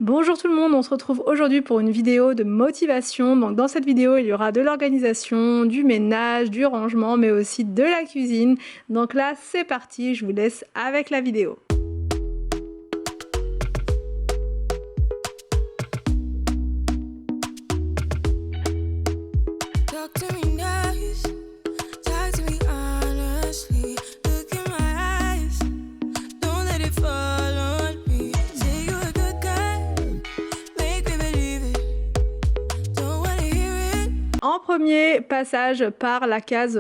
Bonjour tout le monde, on se retrouve aujourd'hui pour une vidéo de motivation. Donc dans cette vidéo, il y aura de l'organisation, du ménage, du rangement, mais aussi de la cuisine. Donc là, c'est parti, je vous laisse avec la vidéo. Talk to me nice, talk to me honestly. Look in my eyes, don't let it fall on me. Say you're a good guy, make me believe it. Don't wanna hear it. En premier passage par la case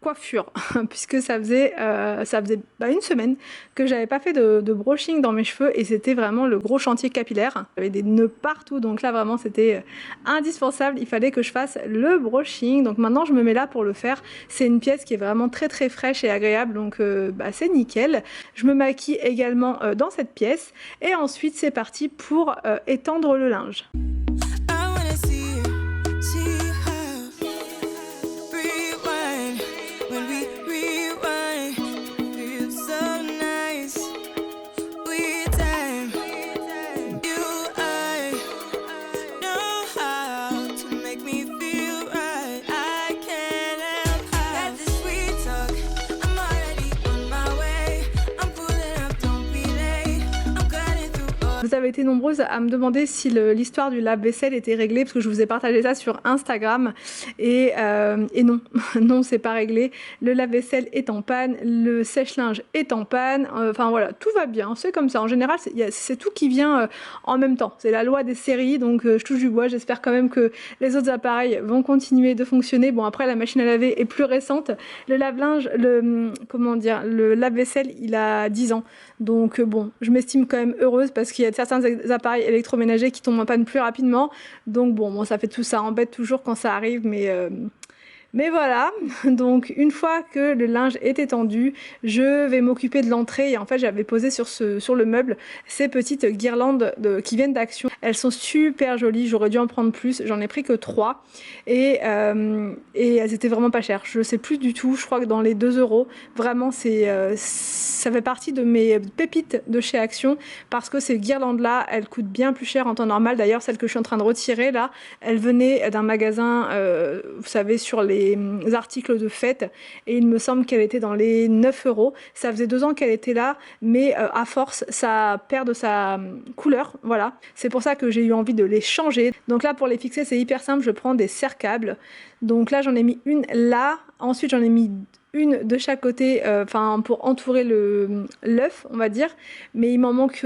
coiffure, puisque ça faisait une semaine que j'avais pas fait de brushing dans mes cheveux et c'était vraiment le gros chantier capillaire. J'avais des nœuds partout, donc là vraiment c'était indispensable, il fallait que je fasse le brushing. Donc maintenant je me mets là pour le faire. C'est une pièce qui est vraiment très très fraîche et agréable, donc c'est nickel. Je me maquille également dans cette pièce et ensuite c'est parti pour étendre le linge. I wanna see how. Rewind, when we rewind, feels so nice. We time, you I know how to make me feel right. I can't help how. Got this sweet talk, I'm already on my way. I'm pulling up, don't be late. I'm cutting through all. Vous avez été nombreuses à me demander si l'histoire du lave-vaisselle était réglée, parce que je vous ai partagé ça sur Instagram, et non, non c'est pas réglé. Le lave-vaisselle est en panne, le sèche-linge est en panne, enfin voilà, tout va bien, c'est comme ça. En général, c'est tout qui vient en même temps, c'est la loi des séries, donc je touche du bois, j'espère quand même que les autres appareils vont continuer de fonctionner. Bon, après la machine à laver est plus récente, le lave-linge, le lave-vaisselle, il a 10 ans, donc bon, je m'estime quand même heureuse parce qu'il y a certains appareils électroménagers qui tombent en panne plus rapidement, donc bon, ça fait tout ça, embête toujours quand ça arrive, mais voilà. Donc une fois que le linge est étendu, je vais m'occuper de l'entrée. Et en fait, j'avais posé sur le meuble ces petites guirlandes qui viennent d'Action. Elles sont super jolies, j'aurais dû en prendre plus, j'en ai pris que 3. Et elles étaient vraiment pas chères. Je sais plus du tout, je crois que dans les 2 euros. Vraiment, ça fait partie de mes pépites de chez Action, parce que ces guirlandes-là, elles coûtent bien plus cher en temps normal. D'ailleurs, celle que je suis en train de retirer là, elle venait d'un magasin, vous savez, sur les articles de fête, et il me semble qu'elle était dans les 9 euros. Ça faisait 2 ans qu'elle était là, mais à force ça perd de sa couleur, voilà. C'est pour ça que j'ai eu envie de les changer. Donc là, pour les fixer, c'est hyper simple, je prends des serre-câbles. Donc là, j'en ai mis une là, ensuite j'en ai mis une de chaque côté, pour entourer l'œuf, on va dire, mais il m'en manque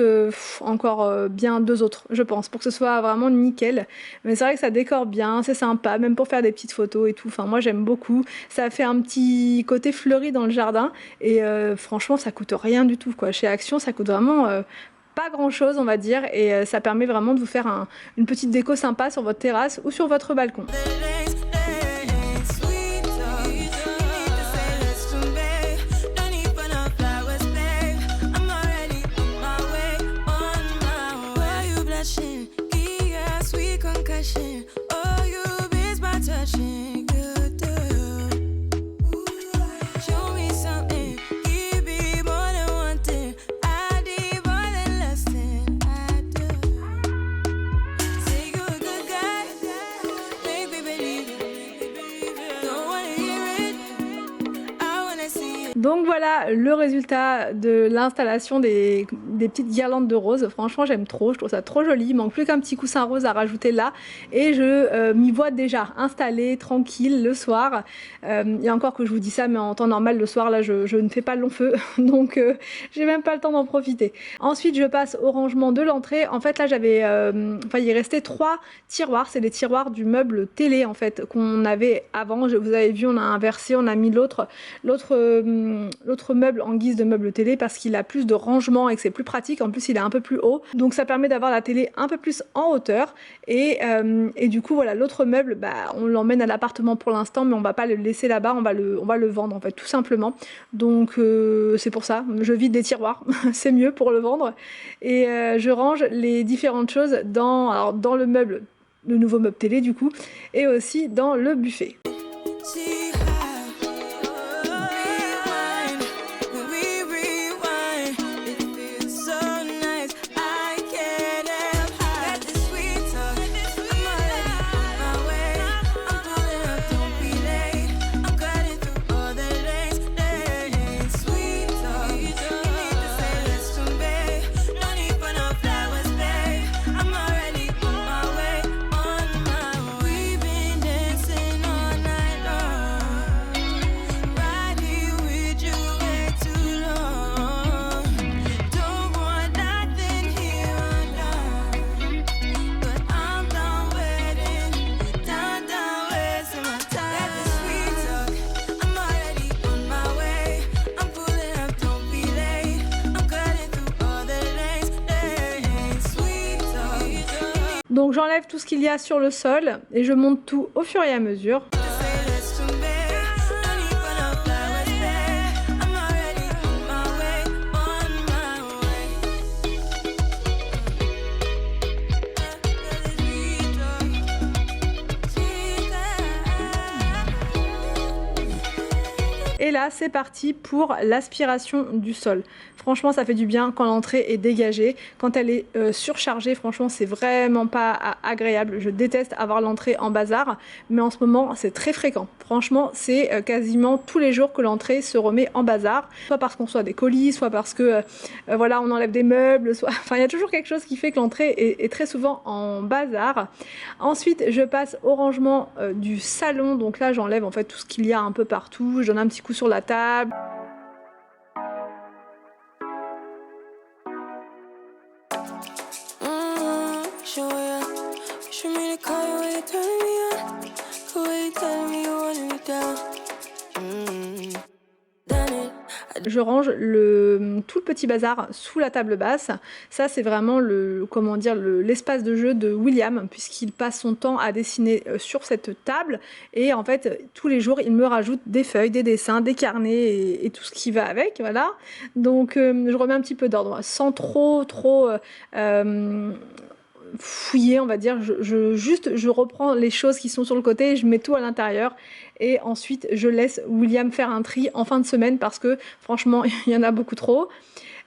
encore bien 2 autres, je pense, pour que ce soit vraiment nickel. Mais c'est vrai que ça décore bien, c'est sympa, même pour faire des petites photos et tout. Enfin, moi j'aime beaucoup, ça fait un petit côté fleuri dans le jardin, et franchement ça coûte rien du tout, quoi. Chez Action, ça coûte vraiment pas grand chose, on va dire, et ça permet vraiment de vous faire une petite déco sympa sur votre terrasse ou sur votre balcon. Sweet talk, you need to say less to me. Don't need for no flowers, babe. I'm already on my way. Why you blushing? Yeah, sweet concussion. Oh, you miss my touching. Good do. Show me something. Give me more than one thing. I need more than less than I do. Say you're a good guy. Make me believe it. Don't wanna hear it. I wanna see it. Donc voilà le résultat de l'installation des petites guirlandes de roses. Franchement, j'aime trop, je trouve ça trop joli. Il manque plus qu'un petit coussin rose à rajouter là, et je m'y vois déjà installée tranquille le soir. Il y a encore que je vous dis ça, mais en temps normal le soir là je ne fais pas le long feu, donc j'ai même pas le temps d'en profiter. Ensuite je passe au rangement de l'entrée. En fait là j'avais il restait 3 tiroirs, c'est les tiroirs du meuble télé en fait qu'on avait avant. Vous avez vu, on a inversé, on a mis l'autre meuble en guise de meuble télé parce qu'il a plus de rangement et que c'est plus pratique. En plus il est un peu plus haut, donc ça permet d'avoir la télé un peu plus en hauteur, et du coup voilà, l'autre meuble, on l'emmène à l'appartement pour l'instant, mais on va pas le laisser là-bas, on va le vendre en fait, tout simplement. Donc c'est pour ça, je vide des tiroirs, c'est mieux pour le vendre, et je range les différentes choses dans le meuble, le nouveau meuble télé du coup, et aussi dans le buffet. See how. Rewind, when we rewind. It feels so nice. I can't help how. Donc j'enlève tout ce qu'il y a sur le sol et je monte tout au fur et à mesure. Et là, c'est parti pour l'aspiration du sol. Franchement, ça fait du bien quand l'entrée est dégagée. Quand elle est surchargée, franchement, c'est vraiment pas agréable. Je déteste avoir l'entrée en bazar, mais en ce moment, c'est très fréquent. Franchement, c'est quasiment tous les jours que l'entrée se remet en bazar. Soit parce qu'on reçoit des colis, soit parce que voilà, on enlève des meubles, soit... Enfin, il y a toujours quelque chose qui fait que l'entrée est très souvent en bazar. Ensuite, je passe au rangement du salon. Donc là, j'enlève en fait tout ce qu'il y a un peu partout. Je donne un petit coup sur la table. Je range tout le petit bazar sous la table basse. Ça, c'est vraiment l'espace de jeu de William, puisqu'il passe son temps à dessiner sur cette table. Et en fait, tous les jours, il me rajoute des feuilles, des dessins, des carnets et tout ce qui va avec. Voilà. Donc, je remets un petit peu d'ordre, sans trop fouiller, on va dire. Je reprends les choses qui sont sur le côté, je mets tout à l'intérieur et ensuite je laisse William faire un tri en fin de semaine parce que franchement il y en a beaucoup trop.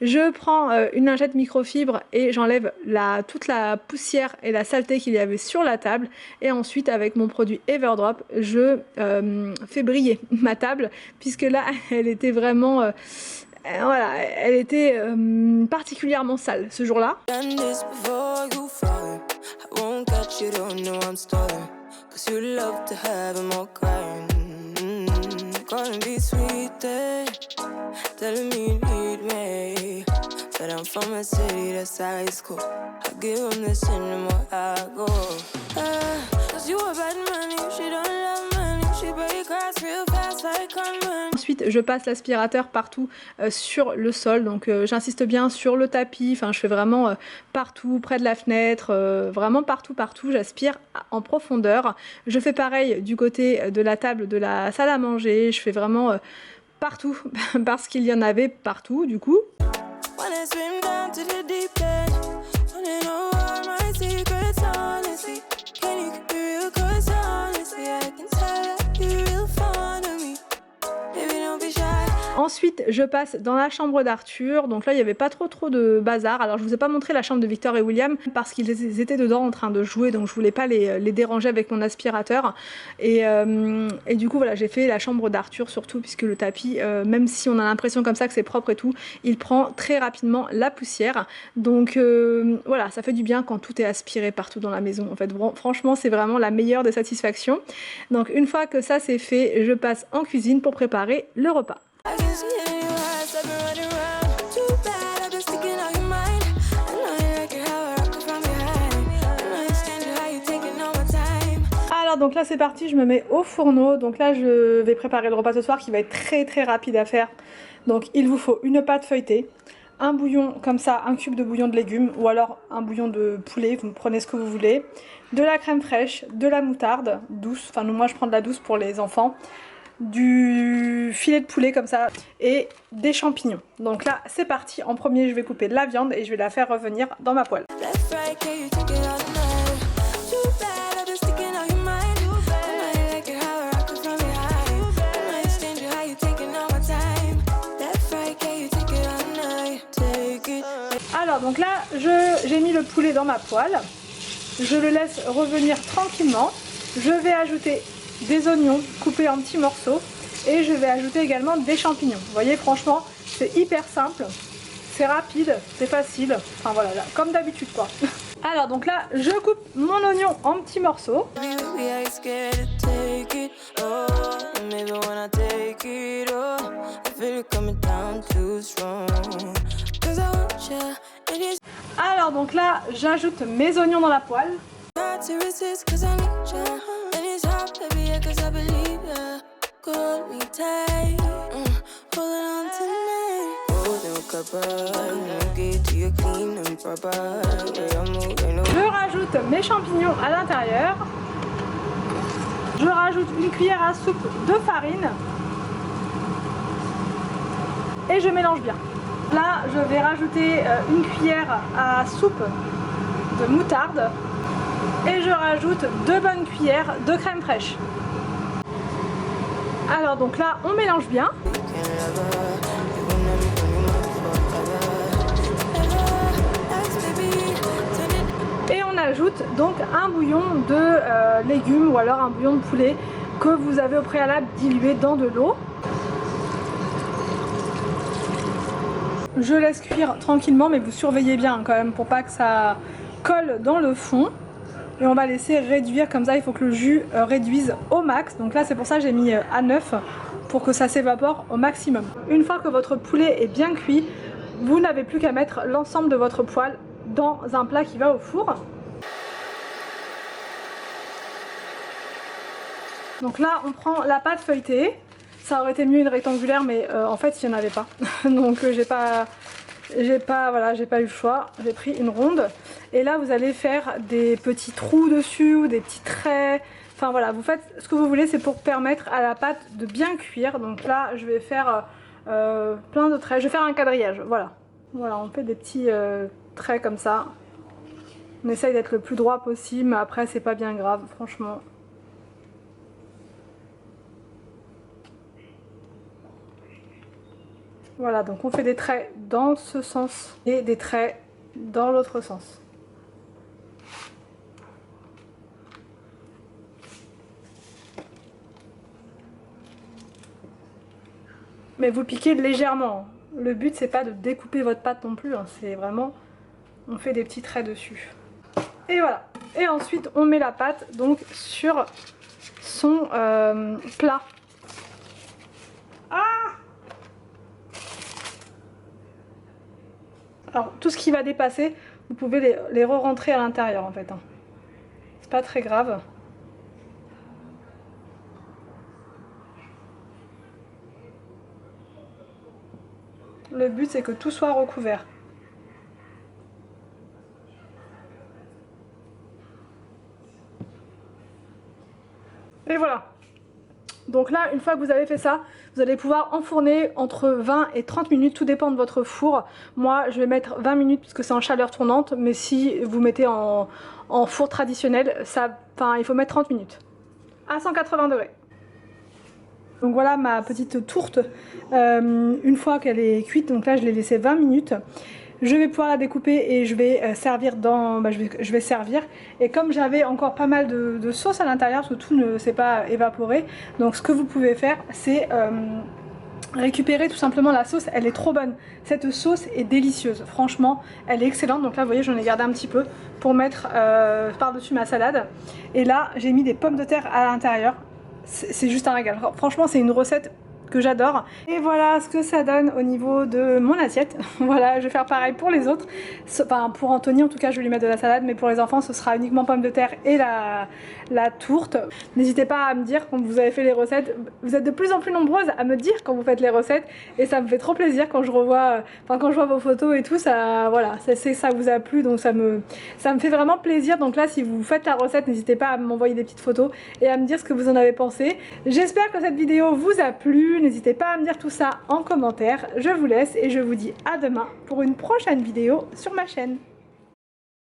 Je prends une lingette microfibre et j'enlève toute la poussière et la saleté qu'il y avait sur la table et ensuite avec mon produit Everdrop je fais briller ma table puisque là elle était vraiment voilà, elle était particulièrement sale ce jour-là. Ensuite, je passe l'aspirateur partout sur le sol, donc j'insiste bien sur le tapis, enfin je fais vraiment partout, près de la fenêtre, vraiment partout, j'aspire en profondeur. Je fais pareil du côté de la table de la salle à manger, je fais vraiment partout, parce qu'il y en avait partout du coup. Ensuite, je passe dans la chambre d'Arthur. Donc là, il n'y avait pas trop de bazar. Alors, je vous ai pas montré la chambre de Victor et William parce qu'ils étaient dedans en train de jouer. Donc, je voulais pas les déranger avec mon aspirateur. Et du coup, voilà, j'ai fait la chambre d'Arthur surtout puisque le tapis, même si on a l'impression comme ça que c'est propre et tout, il prend très rapidement la poussière. Donc, voilà, ça fait du bien quand tout est aspiré partout dans la maison. En fait, franchement, c'est vraiment la meilleure des satisfactions. Donc, une fois que ça c'est fait, je passe en cuisine pour préparer le repas. Alors donc là c'est parti, je me mets au fourneau. Donc là je vais préparer le repas ce soir qui va être très rapide à faire. Donc il vous faut une pâte feuilletée, un bouillon comme ça, un cube de bouillon de légumes ou alors un bouillon de poulet, vous prenez ce que vous voulez, de la crème fraîche, de la moutarde douce, enfin moi je prends de la douce pour les enfants, du filet de poulet comme ça et des champignons. Donc là c'est parti, en premier je vais couper de la viande et je vais la faire revenir dans ma poêle. Alors donc là j'ai mis le poulet dans ma poêle, je le laisse revenir tranquillement, je vais ajouter des oignons coupés en petits morceaux et je vais ajouter également des champignons. Vous voyez, franchement c'est hyper simple, c'est rapide, c'est facile, enfin voilà, là, comme d'habitude quoi. Alors donc là je coupe mon oignon en petits morceaux. Alors donc là j'ajoute mes oignons dans la poêle. Je rajoute rajoute mes champignons à l'intérieur. Je rajoute une cuillère à soupe de farine. Et je mélange bien. Là, je vais rajouter une cuillère à soupe de moutarde. Et je rajoute 2 bonnes cuillères de crème fraîche. Alors donc là, on mélange bien. Et on ajoute donc un bouillon de légumes ou alors un bouillon de poulet que vous avez au préalable dilué dans de l'eau. Je laisse cuire tranquillement, mais vous surveillez bien quand même pour pas que ça colle dans le fond. Et on va laisser réduire comme ça, il faut que le jus réduise au max. Donc là c'est pour ça que j'ai mis à 9 pour que ça s'évapore au maximum. Une fois que votre poulet est bien cuit, vous n'avez plus qu'à mettre l'ensemble de votre poêle dans un plat qui va au four. Donc là on prend la pâte feuilletée. Ça aurait été mieux une rectangulaire, mais en fait il n'y en avait pas. Donc j'ai pas eu le choix. J'ai pris une ronde. Et là vous allez faire des petits trous dessus ou des petits traits. Enfin voilà, vous faites ce que vous voulez, c'est pour permettre à la pâte de bien cuire. Donc là je vais faire plein de traits. Je vais faire un quadrillage, voilà. Voilà, on fait des petits traits comme ça. On essaye d'être le plus droit possible, mais après c'est pas bien grave, franchement. Voilà, donc on fait des traits dans ce sens et des traits dans l'autre sens. Mais vous piquez légèrement. Le but c'est pas de découper votre pâte non plus, hein. C'est vraiment, on fait des petits traits dessus. Et voilà. Et ensuite on met la pâte donc sur son plat. Ah! Alors tout ce qui va dépasser, vous pouvez les re-rentrer à l'intérieur en fait. C'est pas très grave. Le but c'est que tout soit recouvert. Et voilà. Donc là, une fois que vous avez fait ça, vous allez pouvoir enfourner entre 20 et 30 minutes, tout dépend de votre four. Moi, je vais mettre 20 minutes puisque c'est en chaleur tournante, mais si vous mettez en four traditionnel, il faut mettre 30 minutes à 180 degrés. Donc voilà ma petite tourte, une fois qu'elle est cuite, donc là je l'ai laissée 20 minutes. Je vais pouvoir la découper et je vais servir dans... je vais servir. Et comme j'avais encore pas mal de sauce à l'intérieur, parce que tout ne s'est pas évaporé, donc ce que vous pouvez faire, c'est récupérer tout simplement la sauce. Elle est trop bonne. Cette sauce est délicieuse. Franchement, elle est excellente. Donc là, vous voyez, j'en ai gardé un petit peu pour mettre par-dessus ma salade. Et là, j'ai mis des pommes de terre à l'intérieur. C'est juste un régal. Franchement, c'est une recette que j'adore. Et voilà ce que ça donne au niveau de mon assiette. Voilà, je vais faire pareil pour les autres. Enfin, pour Anthony, en tout cas, je vais lui mettre de la salade, mais pour les enfants, ce sera uniquement pommes de terre et la tourte. N'hésitez pas à me dire quand vous avez fait les recettes. Vous êtes de plus en plus nombreuses à me dire quand vous faites les recettes, et ça me fait trop plaisir quand je revois, quand je vois vos photos et tout. Ça, voilà, ça vous a plu, donc ça me fait vraiment plaisir. Donc là, si vous faites la recette, n'hésitez pas à m'envoyer des petites photos et à me dire ce que vous en avez pensé. J'espère que cette vidéo vous a plu. N'hésitez pas à me dire tout ça en commentaire. Je vous laisse et je vous dis à demain pour une prochaine vidéo sur ma chaîne.